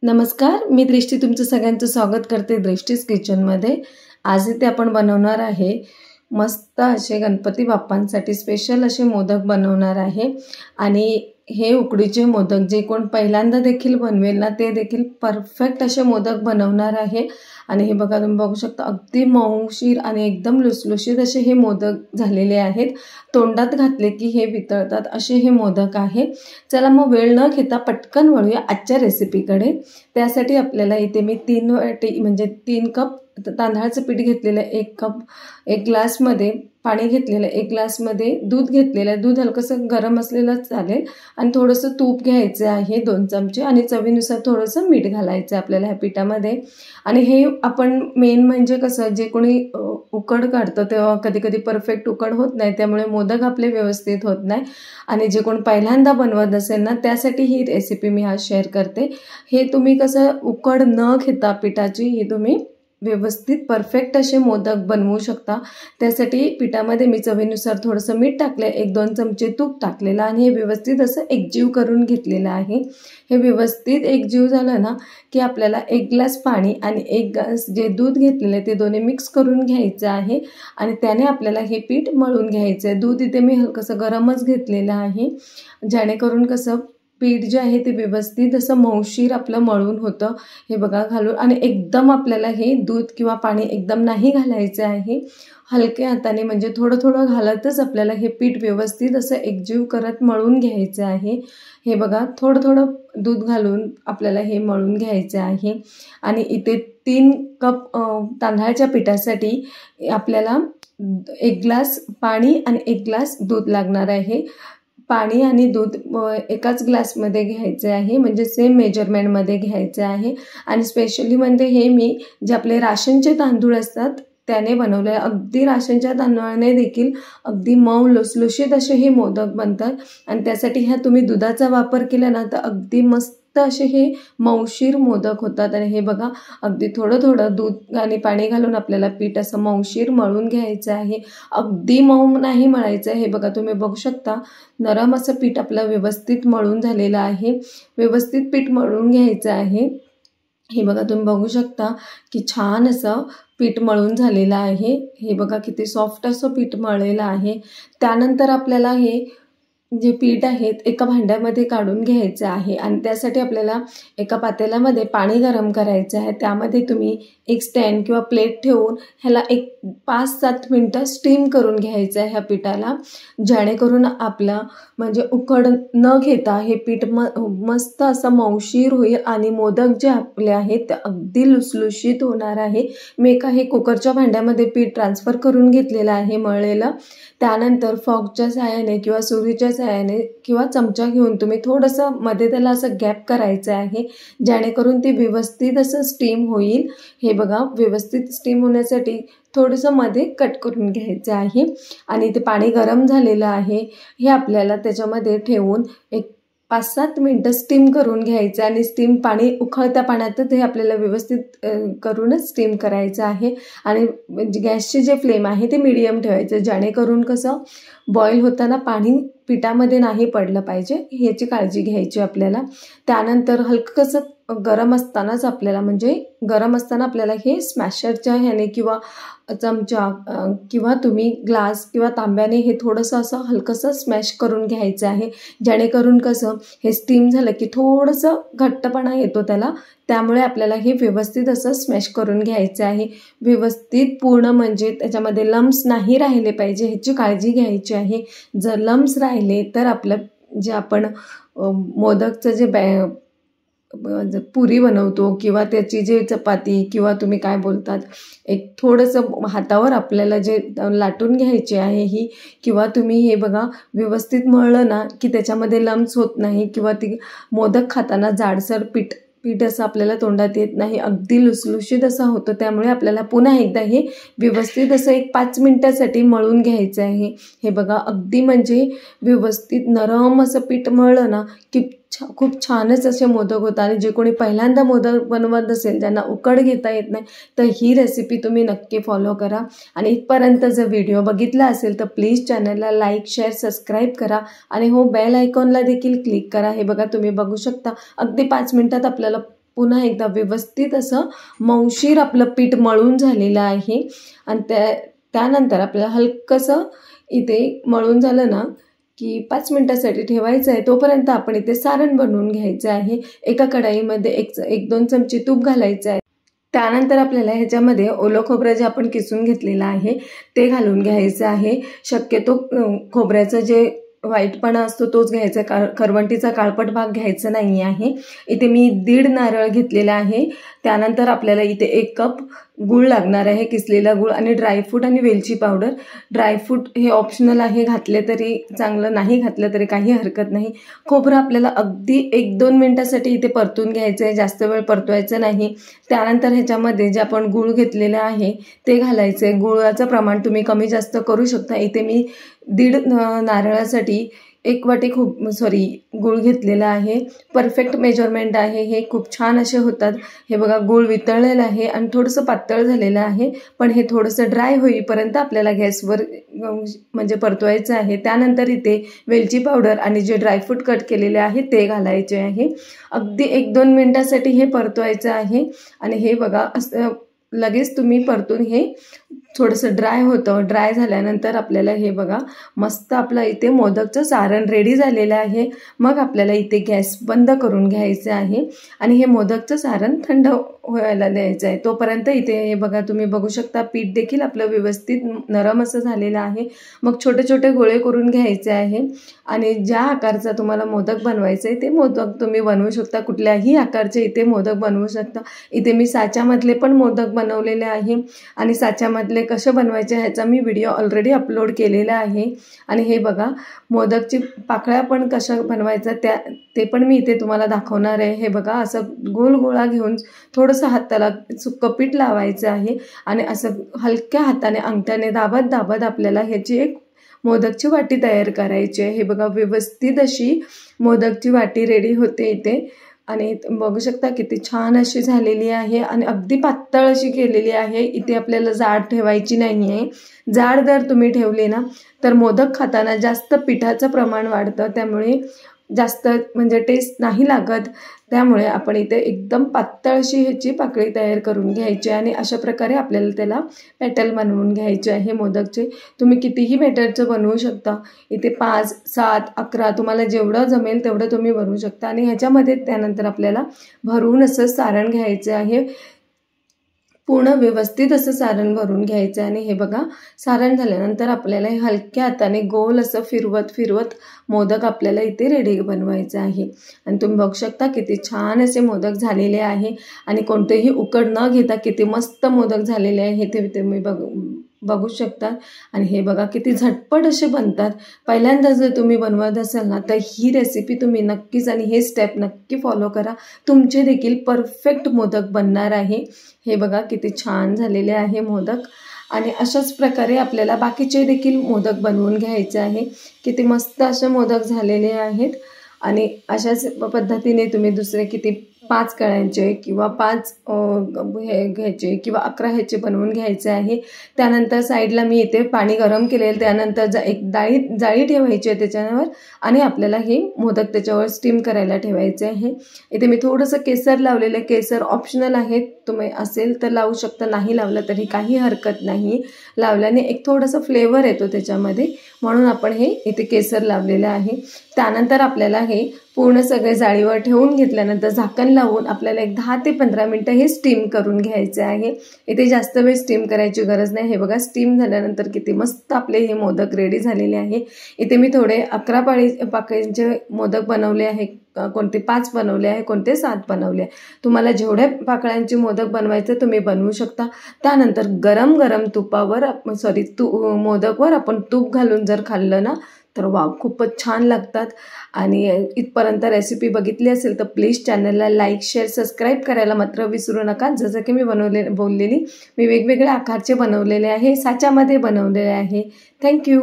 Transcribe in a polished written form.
नमस्कार, मी दृष्टी तुमचं सगळ्यांचं स्वागत करते दृष्टीज किचनमध्ये। आज इथे आपण बनवणार आहे मस्त असे गणपती बाप्पांसाठी स्पेशल असे मोदक बनवणार आहे। आणि हे उकडीचे मोदक जे कोण पहिल्यांदा देखील बनवेल ना ते देखील परफेक्ट असे मोदक बनवणार आहे। आणि हे बघा, तुम्ही बघू शकता अगदी मऊशीर आणि एकदम लुसलुशीत असे हे मोदक झालेले आहेत। तोंडात घातले की हे वितळतात असे हे मोदक आहे। चला मग वेळ न घेता पटकन वळूया आजच्या रेसिपीकडे। त्यासाठी आपल्याला इथे मी 3 वाटी म्हणजे 3 कप तांदळाचं पीठ घेतलेलं, 1 कप 1 ग्लासमध्ये पाणी घेतलेलं, 1 ग्लासमध्ये दूध घेतलेलं। दूध हलकंसं गरम असलेलं चालेल आणि थोडंसं तूप घ्यायचं आहे 2 चमचे आणि चवीनुसार थोडंसं मीठ घालायचं आपल्याला ह्या पिठामध्ये। आणि हे आपण मेन म्हणजे कसं जे कोणी उकड काढतं तेव्हा कधी कधी परफेक्ट उकड होत नाही, त्यामुळे मोदक आपले व्यवस्थित होत नाही। आणि जे कोण पहिल्यांदा बनवत असेल ना त्यासाठी ही रेसिपी मी आज शेअर करते। हे तुम्ही कसं उकड न घेता पिठाची ही तुम्ही व्यवस्थित परफेक्ट असे मोदक बनवू शकता। त्यासाठी पिठामध्ये मी चवीनुसार थोडंसं मीठ टाकले, 1-2 चमचे तूप टाकलेलं आणि हे व्यवस्थित असं एकजीव करून घेतलेलं आहे। हे व्यवस्थित एकजीव झालं ना की आपल्याला 1 ग्लास पाणी आणि 1 ग्लास जे दूध घेतलेले ते दोन्ही मिक्स करून घ्यायचं आहे आणि त्याने आपल्याला हे पीठ मळून घ्यायचं आहे। दूध इथे मी हलकंसं गरमच घेतलेलं आहे, जेणेकरून कसं पीठ जे आहे ते व्यवस्थित असं मऊशीर आपलं मळून होतं। हे बघा घालून आणि एकदम आपल्याला हे दूध किंवा पाणी एकदम नाही घालायचं आहे, हलक्या हाताने म्हणजे थोडं थोडं घालतच आपल्याला हे पीठ व्यवस्थित असं एकजीव करत मळून घ्यायचं आहे। हे बघा थोडं थोडं दूध घालून आपल्याला हे मळून घ्यायचं आहे। आणि इथे 3 कप तांदळाच्या पिठासाठी आपल्याला 1 ग्लास पाणी आणि 1 ग्लास दूध लागणार आहे। पाणी आणि दूध एकाच ग्लासमध्ये घ्यायचे आहे, म्हणजे सेम मेजरमेंटमध्ये घ्यायचे आहे। आणि स्पेशली म्हणजे हे मी जे आपले राशनचे तांदूळ असतात त्याने बनवले, अगदी राशनच्या तांदळाने देखील अगदी मऊ लुसलुशीत असे हे मोदक बनतात। आणि त्यासाठी ह्या तुम्ही दुधाचा वापर केला ना तर अगदी मस्त असे हे मऊशीर मोदक होतात। आणि हे बघा अगदी थोडं थोडं दूध आणि पाणी घालून आपल्याला पीठ असं मऊशीर मळून घ्यायचं आहे, अगदी मऊ नाही मळायचं। हे बघा तुम्ही बघू शकता नरम असं पीठ आपलं व्यवस्थित मळून झालेलं आहे, व्यवस्थित पीठ मळून घ्यायचं आहे। हे बघा तुम्ही बघू शकता की छान असं पीठ मळून झालेलं आहे। हे बघा किती सॉफ्ट असं पीठ मळलेलं आहे। त्यानंतर आपल्याला हे जे पीठ आहे एका भांड्यामध्ये काढून घ्यायचं आहे आणि त्यासाठी आपल्याला एका पातेल्यामध्ये पाणी गरम करायचं आहे। त्यामध्ये तुम्ही एक स्टँड किंवा प्लेट ठेवून ह्याला 5-7 मिनिटं स्टीम करून घ्यायचं आहे ह्या पिठाला, जेणेकरून आपला म्हणजे उकड न घेता हे पीठ मस्त असं मऊशीर होईल आणि मोदक जे आपले आहेत ते अगदी लुसलुशीत होणार आहे। मी एका हे कुकरच्या भांड्यामध्ये पीठ ट्रान्सफर करून घेतलेलं आहे मळलेलं। त्यानंतर फॉकच्या सहाय्याने किंवा सुरीच्या सहाय्याने किंवा चमचा घेऊन तुम्ही थोडंसं मध्ये त्याला असं गॅप करायचं आहे, जेणेकरून ते व्यवस्थित असं स्टीम होईल। हे बघा व्यवस्थित स्टीम होण्यासाठी थोडंसं मध्ये कट करून घ्यायचं आहे। आणि ते पाणी गरम झालेलं आहे, हे आपल्याला त्याच्यामध्ये ठेवून 5-7 मिनिटं स्टीम करून घ्यायचं आणि स्टीम पाणी उकळत्या पाण्यातच हे आपल्याला व्यवस्थित करूनच स्टीम करायचं आहे। आणि गॅसचे जे फ्लेम आहे ते मीडियम ठेवायचं, जेणेकरून कसं बॉईल होताना पाणी पिठामध्ये नाही पडलं पाहिजे, ह्याची काळजी घ्यायची आपल्याला। त्यानंतर हलकंसं गरम असतानाच आपल्याला म्हणजे गरम असताना आपल्याला हे स्मॅशरच्या ह्याने किंवा चमचा किंवा तुम्ही ग्लास किंवा तांब्याने हे थोडंसं असं हलकंसं स्मॅश करून घ्यायचं आहे, जेणेकरून कसं हे स्टीम झालं की थोडंसं घट्टपणा येतो त्याला, त्यामुळे आपल्याला हे व्यवस्थित असं स्मॅश करून घ्यायचं आहे। व्यवस्थित पूर्ण म्हणजे त्याच्यामध्ये लम्स नाही राहिले पाहिजे ह्याची काळजी घ्यायची आहे। जर लम्स राहिले तर आपलं जे आपण मोदकचं जे पुरी बनवतो किंवा त्याची जे चपाती किंवा तुम्ही काय बोलतात एक थोडंसं हातावर आपल्याला जे लाटून घ्यायचे आहे ही, किंवा तुम्ही हे बघा व्यवस्थित मळलं ना की त्याच्यामध्ये लम्स होत नाही किंवा ती मोदक खाताना जाडसर पीठ असं आपल्याला तोंडात येत नाही, अगदी लुसलुशीत असं होतं। त्यामुळे आपल्याला पुन्हा एकदा हे व्यवस्थित असं 5 मिनिटासाठी मळून घ्यायचं आहे। हे बघा अगदी म्हणजे व्यवस्थित नरम असं पीठ मळलं ना की खूप छानच असे मोदक होतात। आणि जे कोणी पहिल्यांदा मोदक बनवत असेल ज्यांना उकड घेता येत नाही तर ही रेसिपी तुम्ही नक्की फॉलो करा। आणि इथपर्यंत जर व्हिडिओ बघितला असेल तर प्लीज चॅनलला लाईक शेअर सबस्क्राईब करा आणि हो बेल आयकॉनला देखील क्लिक करा। हे बघा तुम्ही बघू शकता अगदी 5 मिनिटात आपल्याला पुन्हा एकदा व्यवस्थित असं मौशीर आपलं पीठ मळून झालेलं आहे. आणि त्यानंतर आपल्याला हलकंसं इथे मळून झालं ना की 5 मिनिटासाठी ठेवायचं आहे. तोपर्यंत आपण इथे सारण बनवून घ्यायचं आहे. एका कढाईमध्ये 1-2 चमचे तूप घालायचं आहे. त्यानंतर आपल्याला ह्याच्यामध्ये ओलं खोबरं जे आपण किसून घेतलेलं आहे ते घालून घ्यायचं आहे. शक्यतो खोबऱ्याचं जे व्हाईटपणा असतो तोच घ्यायचा, करवंटीचा काळपट भाग घ्यायचा नाही आहे. इथे मी 1.5 नारळ घेतलेला आहे. त्यानंतर आपल्याला इथे 1 कप गूळ लागणार आहे, किसलेला गूळ, आणि ड्रायफ्रूट आणि वेलची पावडर. ड्रायफ्रूट हे ऑप्शनल आहे, घातले तरी चांगलं, नाही घातलं तरी काही हरकत नाही. खोबरं आपल्याला अगदी 1-2 मिनिटासाठी इथे परतून घ्यायचं आहे, जास्त वेळ परतवायचं नाही. त्यानंतर ह्याच्यामध्ये जे आपण गूळ घेतलेलं आहे ते घालायचं आहे. गुळाचं प्रमाण तुम्ही कमी जास्त करू शकता. इथे मी 1.5 नारळासाठी 1 वाटी गूळ घेतलेला आहे. परफेक्ट मेजरमेंट आहे हे. खूप छान असे होतात. हे बघा, गूळ वितळलेलं आहे आणि थोडंसं पातळ झालेलं आहे, पण हे थोडंसं ड्राय होईपर्यंत आपल्याला गॅसवर म्हणजे परतवायचं आहे. त्यानंतर इथे वेलची पावडर आणि जे ड्रायफ्रूट कट केलेले आहे ते घालायचे आहे. अगदी 1-2 मिनिटासाठी हे परतवायचं आहे. आणि हे बघा, असं लगेच तुम्ही परतून हे थोडंसं ड्राय होतं. ड्राय झाल्यानंतर आपल्याला हे बघा, मस्त आपलं इथे मोदकचं सारण रेडी झालेलं आहे. मग आपल्याला इथे गॅस बंद करून घ्यायचं आहे आणि हे मोदकचं सारण थंड व्हायला द्यायचं आहे. तोपर्यंत इथे हे बघा, तुम्ही बघू शकता पीठ देखील आपलं व्यवस्थित नरम असं झालेलं आहे. मग छोटे छोटे गोळे करून घ्यायचे आहे आणि ज्या आकारचा तुम्हाला मोदक बनवायचं आहे ते मोदक तुम्ही बनवू शकता. कुठल्याही आकारचे इथे मोदक बनवू शकता. इथे मी साच्यामधले पण मोदक बनवलेले आहे आणि साच्यामधले कसे बनवायचे ह्याचा मी व्हिडिओ ऑलरेडी अपलोड केलेला आहे. आणि हे बघा, मोदकची पाकळ्या पण कशा बनवायचा ते पण मी इथे तुम्हाला दाखवणार आहे. हे बघा, असं गोल गोळा घेऊन थोडंसं हाताला सुक्कं पीठ लावायचं आहे आणि असं हलक्या हाताने अंगठ्याने दाबत दाबत आपल्याला ह्याची एक मोदकची वाटी तयार करायची आहे. हे बघा, व्यवस्थित अशी मोदकची वाटी रेडी होते इथे. आणि बघू शकता किती छान अशी झालेली आहे आणि अगदी पातळ अशी केलेली आहे. इथे आपल्याला जाड ठेवायची नाही आहे. जाड जर तुम्ही ठेवली ना तर मोदक खाताना जास्त पिठाचं प्रमाण वाढतं, त्यामुळे जास्त म्हणजे टेस्ट नाही लागत. त्यामुळे आपण इथे एकदम पातळ अशी ह्याची पाकळी तयार करून घ्यायची आणि अशा प्रकारे आपल्याला त्याला पॅटर्न बनवून घ्यायचे आहे मोदकचे. तुम्ही कितीही बॅटरचं बनवू शकता. इथे 5, 7, 11 तुम्हाला जेवढं जमेल तेवढं तुम्ही बनवू शकता. आणि ह्याच्यामध्ये त्यानंतर आपल्याला भरून असं सारण घ्यायचं आहे. पूर्ण व्यवस्थित असं सारण भरून घ्यायचं. आणि हे बघा, सारण झाल्यानंतर आपल्याला हे हलक्या हाताने गोल असं फिरवत मोदक आपल्याला इथे रेडी बनवायचं आहे. आणि तुम्ही बघू शकता किती छान असे मोदक झालेले आहे आणि कोणतेही उकड न घेता किती मस्त मोदक झालेले आहे ते तुम्ही बघू शकता. आणि हे बघा, किती झटपट असे बनतात. पहिल्यांदा जर तुम्ही बनवत असाल ना तर ही रेसिपी तुम्ही नक्कीच आणि हे स्टेप नक्की फॉलो करा. तुमचे देखील परफेक्ट मोदक बनणार आहे. हे बघा, किती छान झालेले आहे मोदक. आणि अशाच प्रकारे आपल्याला बाकीचे देखील मोदक बनवून घ्यायचे आहे. किती मस्त असे मोदक झालेले आहेत. आणि अशाच पद्धतीने तुम्ही दुसरे किती 5 कळ्यांचे किंवा 5 हे घ्यायचे किंवा 11 ह्याचे बनवून घ्यायचे आहे. त्यानंतर साईडला मी इथे पाणी गरम केलेलं, त्यानंतर एक जाळी ठेवायची आहे त्याच्यावर आणि आपल्याला हे मोदक त्याच्यावर स्टीम करायला ठेवायचे आहे. इथे मी थोडंसं केसर लावलेलं आहे. केसर ऑप्शनल आहे, तुम्ही असेल तर लावू शकता, नाही लावलं तरी काही हरकत नाही. लावल्याने एक थोडंसं फ्लेवर येतो त्याच्यामध्ये, म्हणून आपण हे इथे केसर लावलेलं आहे. त्यानंतर आपल्याला हे पूर्ण सगळे जाळीवर ठेवून घेतल्यानंतर झाकण लावून आपल्याला एक 10 ते 15 मिनटं हे स्टीम करून घ्यायचे आहे. इथे जास्त वेळ स्टीम करायची गरज नाही. हे बघा, स्टीम झाल्यानंतर किती मस्त आपले हे मोदक रेडी झालेले आहे. इथे मी थोडे 11 पाकळीचे मोदक बनवले आहे. कोणते 5 बनवले आहे, कोणते 7 बनवले आहे. तुम्हाला जेवढ्या पाकळ्यांचे मोदक बनवायचे तुम्ही बनवू शकता. त्यानंतर गरम गरम मोदकवर आपण तूप घालून जर खाल्लं ना तर वाव, खूपच छान लागतात. आणि इथपर्यंत रेसिपी बघितली असेल तर प्लीज चॅनलला लाईक, शेअर, सबस्क्राईब करायला मात्र विसरू नका. जसं की मी बोललेली मी वेगवेगळ्या आकारचे बनवलेले आहे, साच्यामध्ये बनवलेले आहे. थँक्यू.